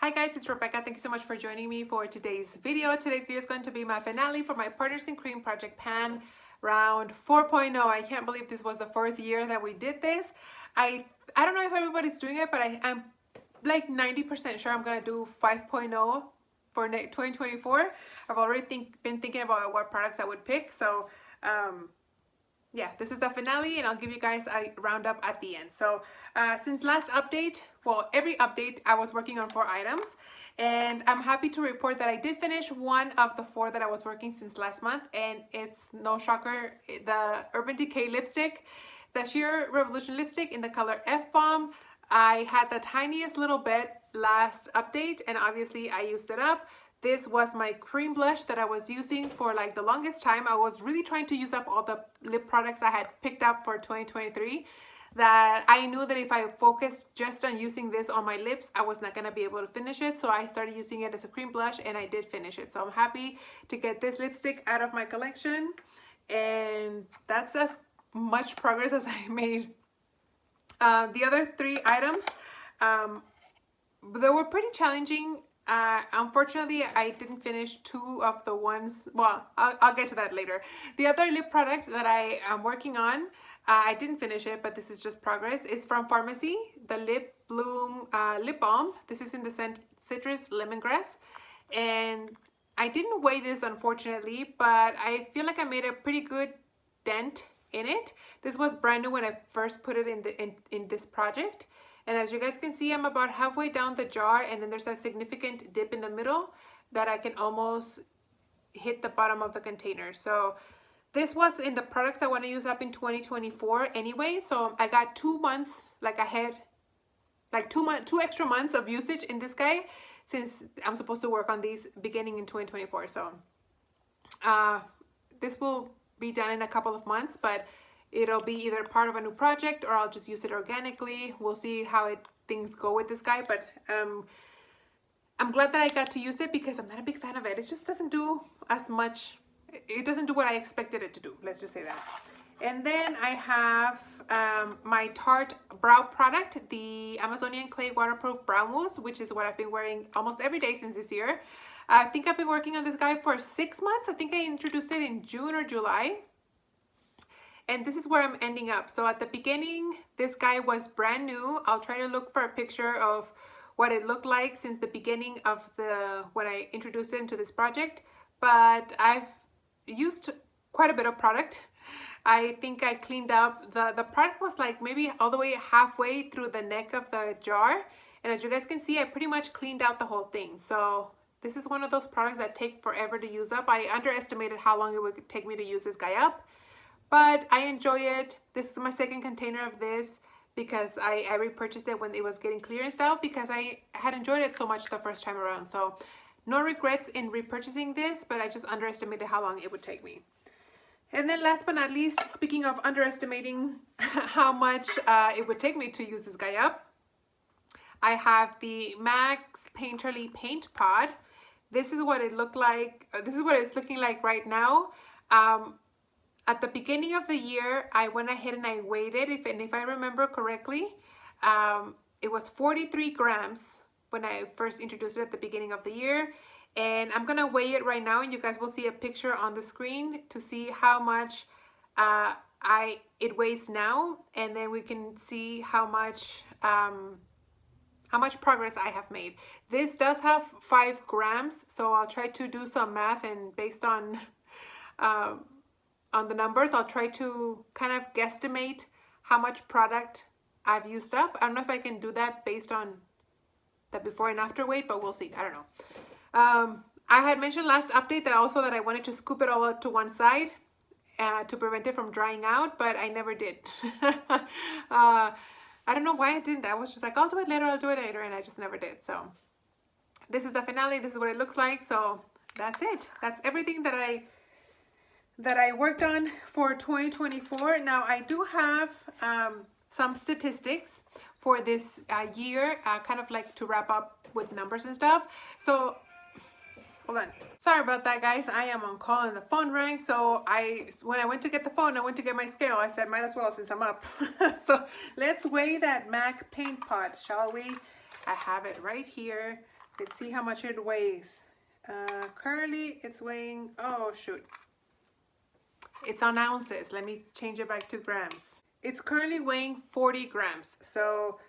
Hi guys, it's Rebecca. Thank you so much for joining me for today's video. Today's video is going to be my finale for my Partners in Cream Project Pan round 4.0. I can't believe this was the fourth year that we did this. I don't know if everybody's doing it, but I'm like 90% sure I'm gonna do 5.0 for 2024. I've already been thinking about what products I would pick. So yeah, this is the finale and I'll give you guys a roundup at the end. So since last update, well, every update I was working on 4 items, and I'm happy to report that I did finish one of the 4 that I was working since last month, and it's no shocker, the Urban Decay lipstick, the Sheer Revolution lipstick in the color F-Bomb. I had the tiniest little bit last update and obviously I used it up. This was my cream blush that I was using for like the longest time. I was really trying to use up all the lip products I had picked up for 2023, that I knew that if I focused just on using this on my lips, I was not going to be able to finish it. So I started using it as a cream blush and I did finish it. So I'm happy to get this lipstick out of my collection. And that's as much progress as I made. The other 3 items, they were pretty challenging. Unfortunately, I didn't finish 2 of the ones. Well, I'll get to that later. The other lip product that I am working on, I didn't finish it, but this is just progress. It's from Pharmacy, the Lip Bloom Lip Balm. This is in the scent Citrus Lemongrass. And I didn't weigh this, unfortunately, but I feel like I made a pretty good dent in it. This was brand new when I first put it in this project. And as you guys can see, I'm about halfway down the jar, and then there's a significant dip in the middle that I can almost hit the bottom of the container. So this was in the products I want to use up in 2024 anyway. So I got 2 months like ahead, like 2 extra months of usage in this guy, since I'm supposed to work on these beginning in 2024. So this will be done in a couple of months, but it'll be either part of a new project or I'll just use it organically. We'll see how things go with this guy, but I'm glad that I got to use it because I'm not a big fan of it. It just doesn't do as much. It doesn't do what I expected it to do. Let's just say that. And then I have my Tarte brow product, the Amazonian Clay Waterproof Brow Mousse, which is what I've been wearing almost every day since this year. I think I've been working on this guy for 6 months. I think I introduced it in June or July. And this is where I'm ending up. So at the beginning, this guy was brand new. I'll try to look for a picture of what it looked like since the beginning of when I introduced it into this project. But I've used quite a bit of product. I think I cleaned up, the product was like maybe all the way halfway through the neck of the jar. And as you guys can see, I pretty much cleaned out the whole thing. So this is one of those products that take forever to use up. I underestimated how long it would take me to use this guy up. But I enjoy it. This is my second container of this because I repurchased it when it was getting clearanced out because I had enjoyed it so much the first time around. So no regrets in repurchasing this, but I just underestimated how long it would take me. And then last but not least, speaking of underestimating how much it would take me to use this guy up, I have the Max Painterly Paint Pod. This is what it looked like. This is what it's looking like right now. At the beginning of the year, I went ahead and I weighed it. If I remember correctly, it was 43 grams when I first introduced it at the beginning of the year. And I'm gonna weigh it right now, and you guys will see a picture on the screen to see how much it weighs now, and then we can see how much progress I have made. This does have 5 grams, so I'll try to do some math, and based on the numbers, I'll try to kind of guesstimate how much product I've used up. I don't know if I can do that based on the before and after weight, but we'll see. I don't know. I had mentioned last update that I wanted to scoop it all out to one side to prevent it from drying out, but I never did. I don't know why I didn't. I was just like, I'll do it later, and I just never did. So this is the finale. This is what it looks like. So that's it. That's everything that I worked on for 2024. Now I do have some statistics for this year, kind of like to wrap up with numbers and stuff. So hold on, sorry about that, guys. I am on call and the phone rang. So when I went to get the phone, I went to get my scale. I said might as well since I'm up. So let's weigh that MAC paint pot, shall we? I have it right here. Let's see how much it weighs. Currently it's weighing, oh shoot. It's on ounces. Let me change it back to grams. It's currently weighing 40 grams. So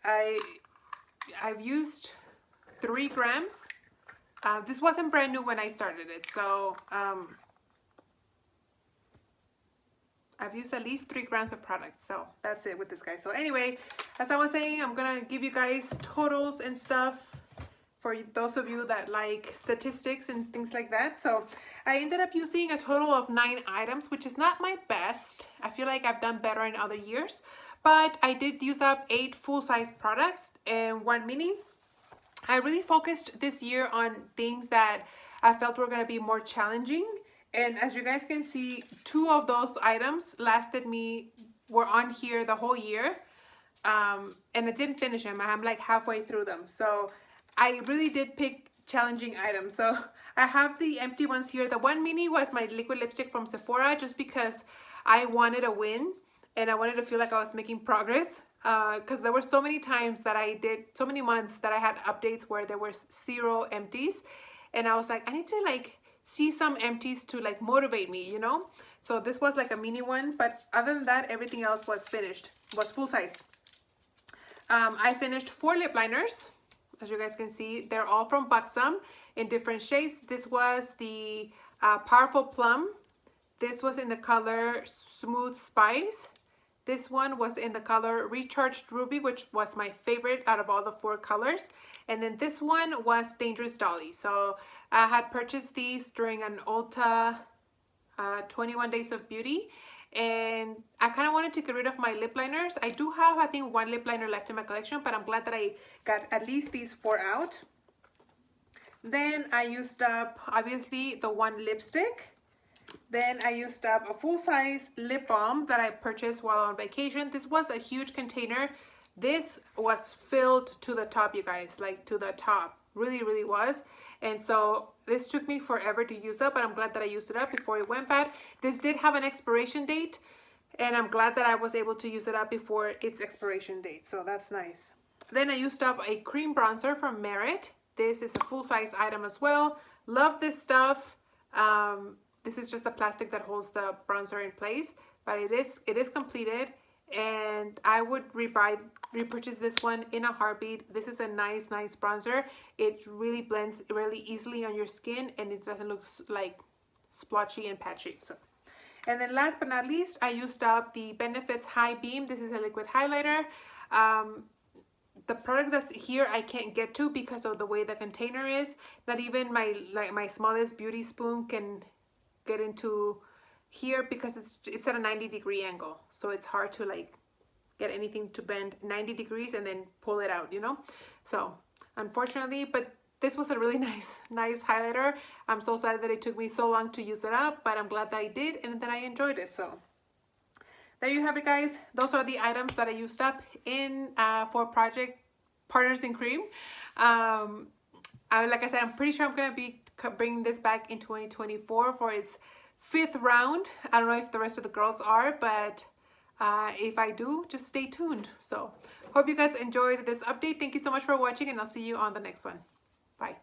I've used 3 grams. This wasn't brand new when I started it. So I've used at least 3 grams of product. So that's it with this guy. So anyway, as I was saying, I'm gonna give you guys totals and stuff for those of you that like statistics and things like that. So I ended up using a total of 9 items, which is not my best. I feel like I've done better in other years, but I did use up 8 full-size products and 1 mini. I really focused this year on things that I felt were going to be more challenging. And as you guys can see, 2 of those items were on here the whole year. And I didn't finish them. I'm like halfway through them. So I really did pick challenging items. So I have the empty ones here. The 1 mini was my liquid lipstick from Sephora, just because I wanted a win and I wanted to feel like I was making progress. Because there were so many times that so many months that I had updates where there were 0 empties. And I was like, I need to like see some empties to like motivate me, you know? So this was like a mini one, but other than that, everything else was finished, was full size. I finished 4 lip liners. As you guys can see, they're all from Buxom in different shades. This was the Powerful Plum. This was in the color Smooth Spice. This one was in the color Recharged Ruby, which was my favorite out of all the 4 colors. And then this one was Dangerous Dolly. So I had purchased these during an Ulta 21 Days of Beauty. And I kind of wanted to get rid of my lip liners. I do have, I think, 1 lip liner left in my collection, but I'm glad that I got at least these 4 out. Then I used up, obviously, the 1 lipstick. Then I used up a full-size lip balm that I purchased while on vacation. This was a huge container. This was filled to the top, you guys, like to the top. Really, really was. And so this took me forever to use up, but I'm glad that I used it up before it went bad. This did have an expiration date, and I'm glad that I was able to use it up before its expiration date. So that's nice. Then I used up a cream bronzer from Merit. This is a full-size item as well. Love this stuff. This is just the plastic that holds the bronzer in place, but it is completed, and I would repurchase this one in a heartbeat. This is a nice bronzer. It really blends really easily on your skin, and it doesn't look like splotchy and patchy. So, and then last but not least, I used up the Benefits High Beam. This is a liquid highlighter. The product that's here I can't get to because of the way the container is. Not even my smallest beauty spoon can get into here because it's at a 90-degree angle, so it's hard to like get anything to bend 90 degrees and then pull it out, you know. So unfortunately, but this was a really nice highlighter. I'm so sad that it took me so long to use it up, but I'm glad that I did and that I enjoyed it. So there you have it, guys. Those are the items that I used up in for Project Partners in Cream. Like I said, I'm pretty sure I'm gonna be bringing this back in 2024 for its 5th round. I don't know if the rest of the girls are, but if I do, just stay tuned. So hope you guys enjoyed this update. Thank you so much for watching, and I'll see you on the next one. Bye.